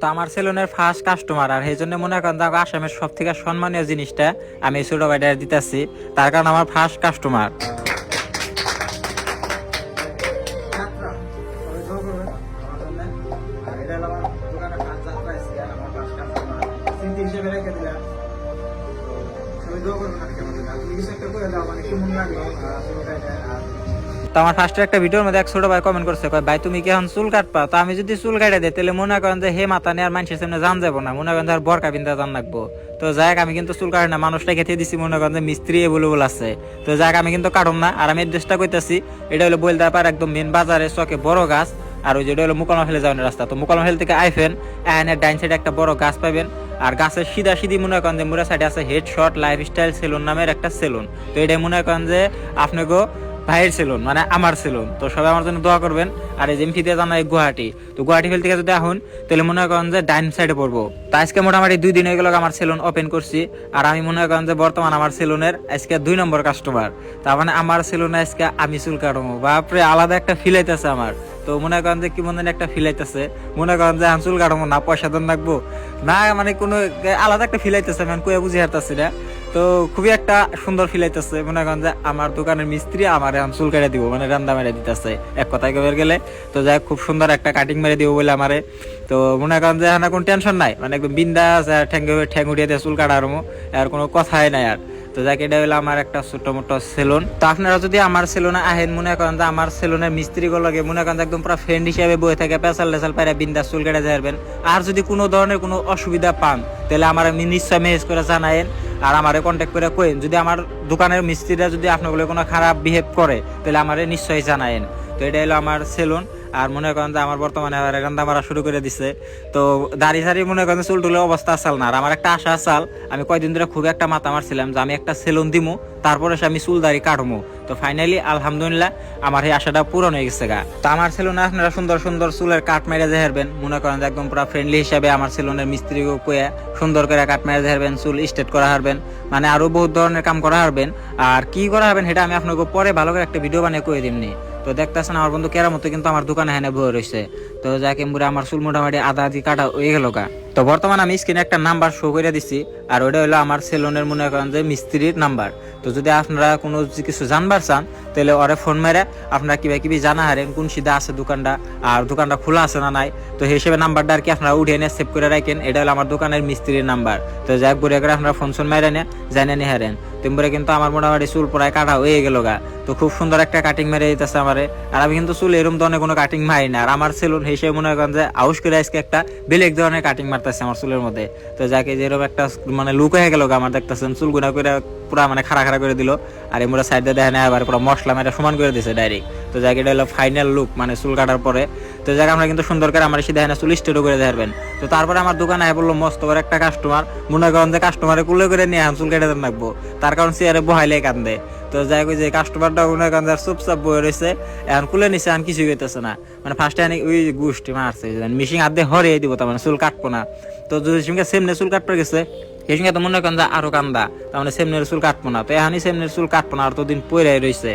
তো আমার সেলুনের ফার্স্ট কাস্টমার, আর এই জন্য মনে করেন যে আসামের সব থেকে সম্মানীয় জিনিসটা আমি ছোট ভাইটা দিতেছি, তার কারণ আমার ফার্স্ট কাস্টমার। তো আমার ফার্স্টে একটা ভিডিওর মধ্যে এক ছোট ভাই কমেন্ট করছে, কয় ভাই তুমি কি এখন চুল কাটবা? তো আমি যদি চুল কাটে দিই তাহলে মনে করেন যে হে মাথা নিয়ে আর মানুষের সামনে জান যাবো না, মনে করেন যে আর বরকা বিন্দা জান লাগবো। তো যাক আমি কিন্তু চুল কাটে না, মানুষটা খেতে দিছি, মনে করেন যে মিস্ত্রি বলে আছে। তো যাক আমি কিন্তু কাটুম না। আর আমি এড্রেসটা কইতাছি, এটা হলো বইলদাপাড় একদম মেন বাজারে চকে বড় গাছ। আর ওই যেটা হলো মুকালমা ফেলে যাওয়ার রাস্তা। তো মুকালমা ফেল থেকে আইফেন এর ডাইন সাইডে একটা বড় গাছ পাবেন। আর গাছের সিধা সিধি মনে করেন যে মুরা সাইডে আছে হেডশট লাইফস্টাইল সেলুন নামের একটা সেলুন। তো এটাই মনে করেন যে আপনাকে ভাইয়ের সেলুন, মানে আমার সেলুন। তো সবাই আমার জন্য দোয়া করবেন। আর এই জিমফিতে জানা গুয়াহাটি, তো গুয়াহাটি ফেল থেকে যদি এখন তাহলে মনে করেন যে ডাইন সাইডে পড়বো। তো আজকে মোটামুটি 2 দিন হয়ে গেল আমার সেলুন ওপেন করছি। আর আমি মনে করেন যে বর্তমান আমার সেলুনের আজকে 2 নম্বর কাস্টমার। তার মানে আমার সেলুনে আজকে আমি চুল কাটবো, বাপরে আলাদা একটা ফিল আইতেছে আমার। তো মনে করেন যে কি মনে একটা ফিল আইতেছে, মনে করেন যে চুল কাটবো না পয়সা দেন রাখবো না, মানে কোনো আলাদা একটা ফিল আইতেছে, আমি কয়ে বুঝে হারতাছি না। তো খুবই একটা সুন্দর ফিল আইতেছে, মনে করেন যে আমার দোকানের মিস্ত্রি আমার এখন চুল কেটে দিব, মানে রান্দা মেরে দিতেছে এক কথায় কবে গেলে। তো যাই খুব সুন্দর একটা কাটিং মেরে দিব বলে আমারে। তো মনে করেন যে এখন কোনো টেনশন নাই, মানে একদম বিন্দাস ঠ্যাং উঠিয়ে দিয়ে চুল কাটার আর কোনো কথাই নাই আর। তো যাক এটা হলো আমার একটা ছোট মোটো সেলুন। তো আপনারা যদি আমার সেলুনে আহেন, মনে করেন যে আমার সেলুনের মিস্ত্রি গুলোকে মনে করেন একদম পুরো ফ্রেন্ড হিসেবে বয়ে থাকে, পেশাল লেসাল পাইরা বিন্দাস চুল কেটে যাবেন। আর যদি কোনো ধরনের কোনো অসুবিধা পান তাহলে আমার নিশ্চয় মেসেজ করে জানায়েন, আর আমারে কন্ট্যাক্ট করে কইন। যদি আমার দোকানের মিস্ত্রিরা যদি আপনাগুলো কোনো খারাপ বিহেভ করে তাহলে আমারে নিশ্চয়ই জানায়েন। তো এটা হলো আমার সেলুন। আর মনে করেন যে আমার বর্তমানে রান্না মারা শুরু করে দিছে। তো দাড়ি সারি মনে করেন চুল টুলের অবস্থা আসাল না। আর আমার একটা আশা আসাল, আমি কয়দিন ধরে খুব একটা মাথা মারছিলাম যে আমি একটা সেলুন দিমু, তারপরে আমি চুল দাড়ি কাটবো। তো ফাইনালি আলহামদুলিল্লাহ আমার এই আশাটা পূরণ হয়ে গেছে গা। তো আমার সেলুনে আপনারা সুন্দর সুন্দর চুলের কাট মেরে দেখাবেন, মনে করেন যে একদম পুরো ফ্রেন্ডলি হিসাবে আমার সেলুনের মিস্ত্রিকে কয়ে সুন্দর করে কাট মেরে দেখাবেন, চুল স্ট্রেট করা হারবেন, মানে আরো বহুত ধরনের কাম করা হারবেন। আর কি করা হবেন সেটা আমি আপনাকে পরে ভালো করে একটা ভিডিও বানিয়ে কয়ে দিমনি। তো দেখতেছেন আমার বন্ধু কেরামতো কিন্তু আমার দোকানে হেনে বয়ে রয়েছে। তো যাকে মুড়ে আমার চুল মোটামুটি আধা আধি কাটা হয়ে গেল গা। তো বর্তমানে আমি স্ক্রিনে একটা নাম্বার শো করে দিচ্ছি, আর ওটা হলো আমার সেলুনের মনে করেন যে মিস্ত্রির নাম্বার। তো যদি আপনারা কোনো কিছু জানবার চান তাহলে ওরে ফোন মেরে আপনারা কিভাবে জানা হারেন কোন সিধা আছে দোকানটা, আর দোকানটা খোলা আছে না নাই। তো সেই হিসেবে নাম্বারটা আর কি আপনারা উঠে এনে সেভ করে রাখেন। এটা হলো আমার দোকানের মিস্ত্রির নাম্বার। তো যাই ঘুরে করে আপনারা ফোন শোন মেরে নিয়ে জানে নি হারেন। তেমনি কিন্তু আমার মোটামুটি চুল প্রায় কাটা হয়ে গেল গা। তো খুব সুন্দর একটা কাটিং মেরে দিতেছে আমারে। আর আমি কিন্তু চুল এরকম ধরনের কোনো কাটিং মারি না। আর আমার সেলুন হিসেবে মনে করেন যে আউস করে আজকে একটা বেলেগ ধরনের কাটিং মারতেছে আমার চুলের মধ্যে। তো যাকে যেরকম একটা মানে লুক হয়ে গেল আমার, দেখতেছেন চুল গুনা করে পুরা মানে খাড়া খাড়া করে দিল। আর এমরা সাইডে দেখে নেয় আবার পুরো মশলা মেরে সমান করে দিছে ডাইরেক্ট। তো যাকে এটা হলো ফাইনাল লুক, মানে চুল কাটার পরে। তো যাকে আমরা কিন্তু সুন্দর করে আমার সিধা চুল স্টেটও করে দেখাবেন। তো তারপরে আমার দোকানে আয় বললো মস্ত করে একটা কাস্টমার, মনে করেন যে কাস্টমারে কুলে করে নিয়ে চুল কেটে দেন রাখবো, তার কারণ চেয়ারে বহাইলে কান্দে। তো যাই কই যে কাস্টমারটা মনে করেন চুপচাপ বয়ে রয়েছে, এখন কুলে নিছে, এখন কিছু হইতেছে না। মানে ফার্স্টে ওই গোষ্ঠী মারছে মিশিং আধে হরিয়ে দিব, তার মানে চুল কাটবো না। তো যদি সঙ্গে সেমনে চুল কাটতে গেছে সেই সঙ্গে তো মনে করেন যে আরো কান্দা, তার মানে সেমনের চুল কাটবো না। তো এখনই সেমনের চুল কাটবো না, আর তো দিন পরে রয়েছে।